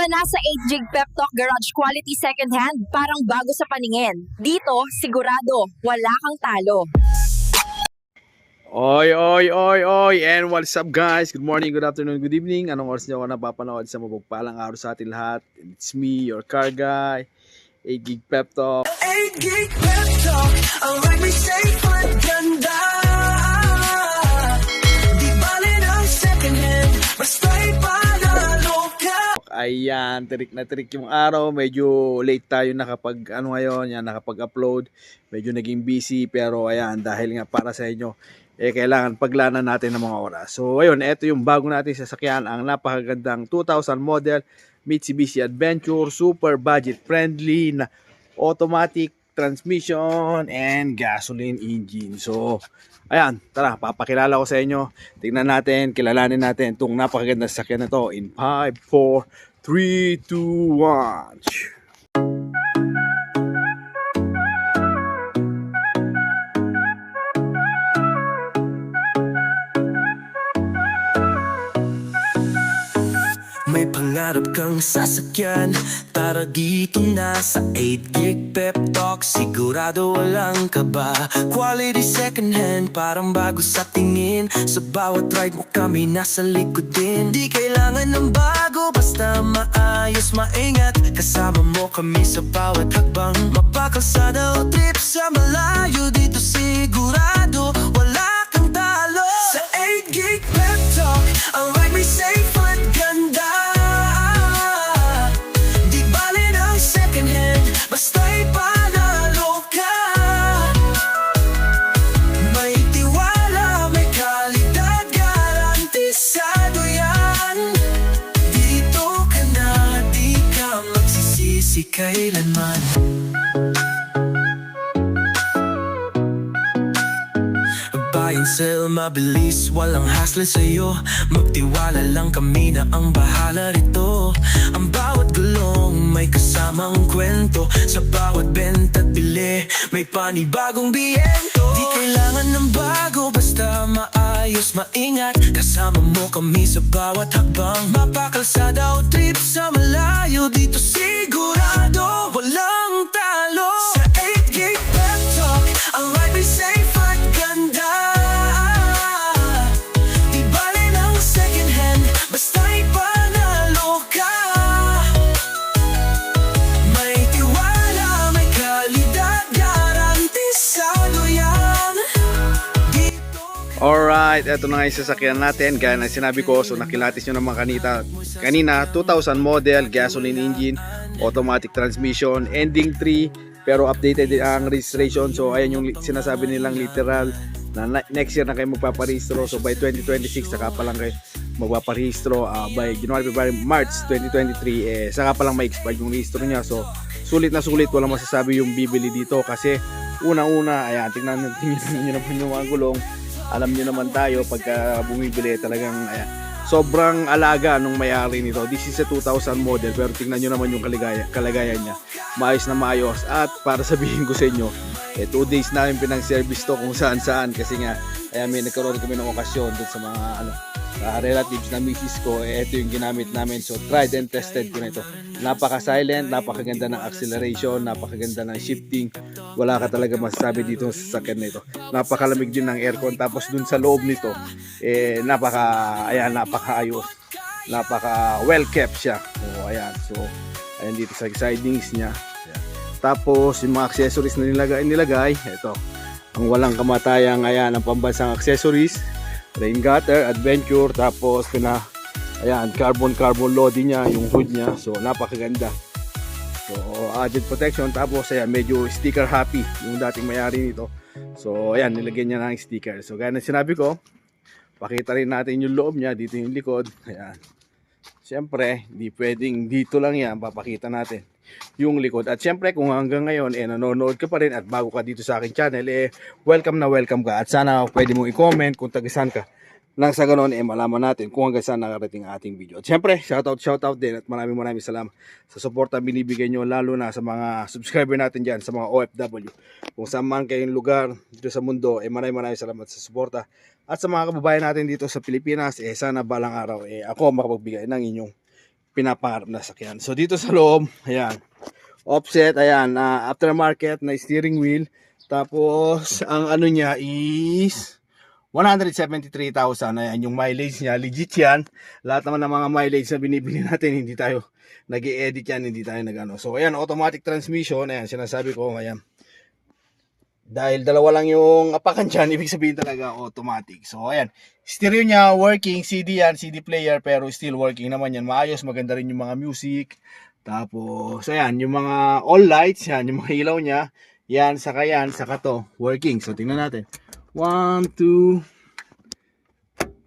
na sa 8 Gig Pep Talk Garage Quality Second Hand, parang bago sa paningin. Dito, sigurado, wala kang talo. Oy, oy, oy, oy, and what's up guys? Good morning, good afternoon, good evening. Anong oras niyo ako napapanood sa mapagpalang araw sa atin lahat? It's me, your car guy, 8 Gig Pep Talk. 8 Gig Pep Talk, ang ride may safe at ganda. Di bale ng second hand, basta'y panalo ka. Ayan, tirik na tirik yung araw. Medyo late tayo nakapag-upload. Medyo naging busy, pero ayan, dahil nga para sa inyo, kailangan paglanan natin ng mga oras. So ayun, ito yung bago natin sasakyan, ang napakagandang 2000 model Mitsubishi Adventure, super budget friendly na automatic transmission and gasoline engine. So ayan, tara, papakilala ko sa inyo. Tingnan natin, kilalanin natin itong napakagandang sasakyan na to in 5, 4, 3, 2, 1. May pangarap kang sasakyan, tara dito na sa 8 Gig Pep Talk. Sigurado walang kaba, quality second hand, parang bago sa tingin. Sa bawat ride mo kami nasa likod din. Di kailangan ng bago, basta maayos, maingat. Kasama mo kami sa bawat hakbang, mapakalsada o trip sa malayo. Dito sigurado wala kang talo. Sa 8 Gig Pep Talk, ang ride may safe at ganda. Basta'y panalo ka. May tiwala, may kalidad, garantisado yan. Dito ka na, di ka magsisisi kailanman. Buy and sell, mabilis, walang hassle sa'yo. Magtiwala lang kami na ang bahala rito. Ang bawat gulong may kasamang kwento. Sa bawat benta't bili, may panibagong biyento. Di kailangan ng bago, basta maayos, maingat. Kasama mo kami sa bawat hakbang, mapakalsada o trip sa malayo. Dito sigurado walang talo. Sa 8 Gig Pep Talk, ang ride may safe at ganda. Di bale ng second hand, basta'y panalo ka. May tiwala, may kalidad, garantisado yan. Dito Alright, eto na nga yung sasakyan natin. Gaya na sinabi ko, so nakilatis nyo naman kanina 2000 model, gasoline engine, automatic transmission, ending 3, pero updated din ang registration. So ayan yung sinasabi nilang literal na next year na kayo magpaparehistro. So by 2026 saka pa lang kayo magpaparehistro. By January, February, March 2023 saka pa lang ma-expire yung registro niya. So sulit na sulit, walang masasabi yung bibili dito kasi unang-una, ayan, tingnan nyo naman yung mga gulong. Alam nyo naman tayo pagka bumibili talagang ayan, sobrang alaga nung may-ari nito. This is a 2000 model, pero tingnan nyo naman yung kalagayan niya. Maayos na maayos. At para sabihin ko sa inyo, 2 days namin pinang-service to kung saan-saan. Kasi nga, ayan, may nagkaroon kami ng okasyon dun sa mga relatives na misis ko. Ito yung ginamit namin. So tried and tested ko na ito. Napaka-silent, napakaganda ng acceleration, napakaganda ng shifting. Wala ka talaga masasabi dito sa sasakyan na ito. Napakalamig din ng aircon. Tapos dun sa loob nito, napakaayos. Napaka well kept siya. So ayan. So ayan dito sa sidings niya. Ayan. Tapos yung mga accessories na nilagay, ito. Ang walang kamatayang, ayan, ang pambansang accessories. Rain gutter, adventure, tapos ayan, carbon loading niya, yung hood niya. So napakaganda. So added protection, tapos ayan, medyo sticker happy yung dating may-ari nito. So ayan, nilagyan niya ng sticker. So gaya na sinabi ko, pakita rin natin yung loob niya, dito yung likod. Ayan. Siyempre, di pwedeng dito lang yan, papakita natin yung likod. At siyempre, kung hanggang ngayon nanonood ka pa rin at bago ka dito sa aking channel, welcome na welcome ka. At sana pwede mong i-comment kung taga-saan ka. Nang sa ganoon, malaman natin kung hanggang saan nakarating ang ating video. At siyempre, shoutout din at maraming salamat sa suporta binibigay nyo, lalo na sa mga subscriber natin dyan, sa mga OFW. Kung saan man kayong lugar dito sa mundo, maraming salamat sa suporta. At sa mga kababayan natin dito sa Pilipinas, sana balang araw ako makapagbigay ng inyong pinapangarap na sakyan. So dito sa loob, ayan, offset, ayan, aftermarket na steering wheel. Tapos ang ano niya is 173,000. Ayan, yung mileage niya, legit yan. Lahat naman ng mga mileage na binibili natin, hindi tayo nag-i-edit yan, hindi tayo nag-ano. So ayan, automatic transmission, ayan, sinasabi ko, ayan. Dahil dalawa lang yung apakan dyan, ibig sabihin talaga automatic. So ayan, stereo niya working, CD yan, CD player, pero still working naman yan. Maayos, maganda rin yung mga music. Tapos ayan, yung mga all lights, yan, yung mga ilaw niya, yan, saka to, working. So tingnan natin. 1, 2,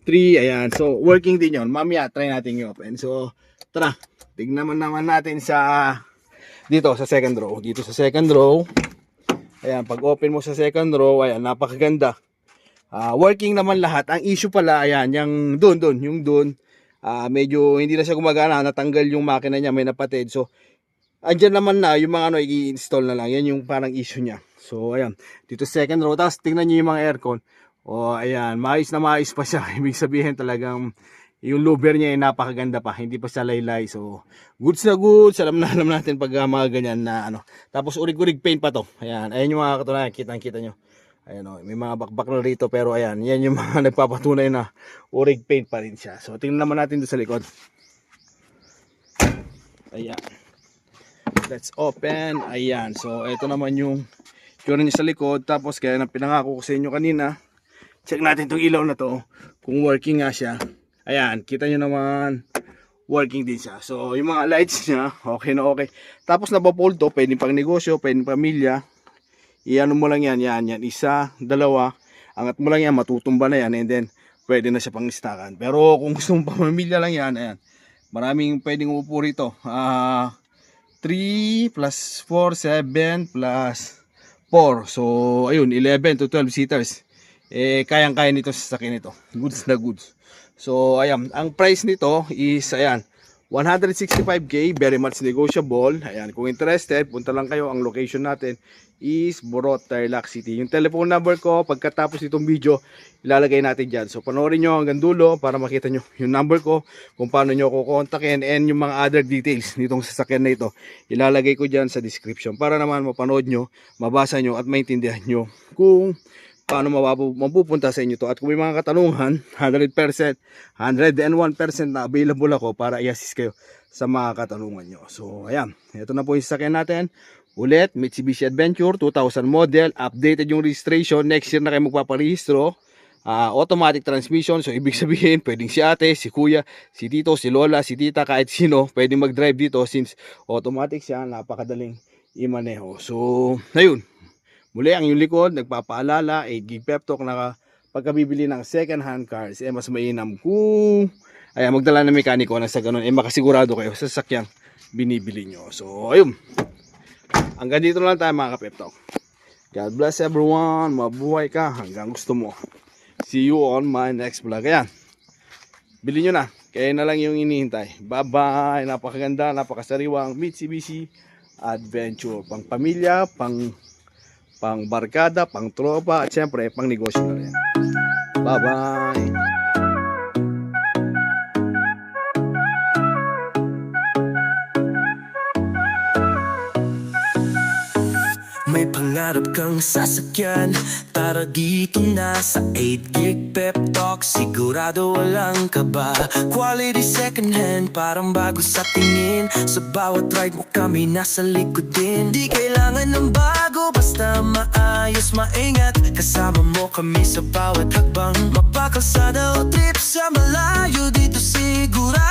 3, ayan. So working din yun. Mamaya, try natin i-open. So tara, tignan naman natin sa dito sa second row. Dito sa second row, ayan, pag open mo sa second row, ayan, napakaganda. Working naman lahat. Ang issue pala, ayan, yung dun, medyo hindi na siya gumagana, natanggal yung makina niya, may napatid. So, andyan naman na, yung mga ano, i-install na lang. Yan yung parang issue niya. So, ayan, dito second row. Tapos, tingnan nyo yung mga aircon. O, ayan, maayos na maayos pa siya. Ibig sabihin talagang, yung louver niya ay napakaganda pa, hindi pa siya laylay. So, goods na goods. Alam natin pag mga ganyan na ano. Tapos, urig-urig paint pa to. Ayan, ayan yung mga katunayan. Kita nyo. Ayan o, may mga bakbak na rito. Pero ayan, yan yung mga nagpapatunay na urig paint pa rin siya. So, tingnan naman natin doon sa likod. Ayan. Let's open. Ayan. So, ito naman yung tsura niya sa likod. Tapos, kaya na pinangako ko sa inyo kanina. Check natin itong ilaw na to. Kung working nga siya. Ayan, kita nyo naman, working din siya. So, yung mga lights niya, okay na okay. Tapos, napapold to, pwedeng pang negosyo, pwedeng pamilya. Iano mo lang yan, isa, dalawa. Angat mo lang yan, matutumba na yan, and then, pwede na siya pang istakan. Pero, kung gusto mong pamilya lang yan, ayan, maraming pwedeng upo rito. 3 plus 4, 7 plus 4. So, ayun, 11 to 12 seaters. Kayang-kaya nito sa sakin ito. Goods na goods. So, ayan, ang price nito is, ayan, 165k, very much negotiable. Ayan, kung interested, punta lang kayo. Ang location natin is Borot, Tarlac City. Yung telephone number ko, pagkatapos itong video, ilalagay natin dyan. So, panoorin nyo hanggang dulo para makita nyo yung number ko, kung paano nyo ko kontakin, and yung mga other details nitong sasakyan na ito, ilalagay ko dyan sa description para naman mapanood nyo, mabasa nyo, at maintindihan nyo kung paano mapupunta sa inyo to. At kung may mga katanungan, 100%, 101% na available ako para i-assist kayo sa mga katanungan nyo. So, ayan. Ito na po yung sasakyan natin. Ulit, Mitsubishi Adventure 2000 model. Updated yung registration. Next year na kayo magpaparehistro. Automatic transmission. So, ibig sabihin, pwedeng si ate, si kuya, si tito, si lola, si tita, kahit sino, pwedeng mag-drive dito since automatic siya. Napakadaling imaneho. So, ayun. Muli, ang yung likod, nagpapaalala, 8 gig pep talk na pagkabibili ng second hand cars, mas mainam kung magdala ng mekaniko na sa ganun, makasigurado kayo sa sakyang binibili nyo. So, ayun. Hanggang dito lang tayo mga ka-pep talk. God bless everyone. Mabuhay ka hanggang gusto mo. See you on my next vlog. Ayan. Bili nyo na. Kaya na lang yung inihintay. Bye-bye. Napakaganda, napakasariwang Mitsubishi Adventure. Pang pamilya, pang barkada, pang tropa, at syempre pang negosyo na rin. Bye bye. May pangarap kang sasakyan, tara dito na sa 8 gig pep talk. Sigurado walang kaba, quality second hand, parang bago sa tingin. Sa bawat ride mo kami nasa likod din. Di kailangan ng bago, basta maayos, maingat. Kasama mo kami sa bawat hakbang, mapakalsada o trip sa malayo. Dito sigurado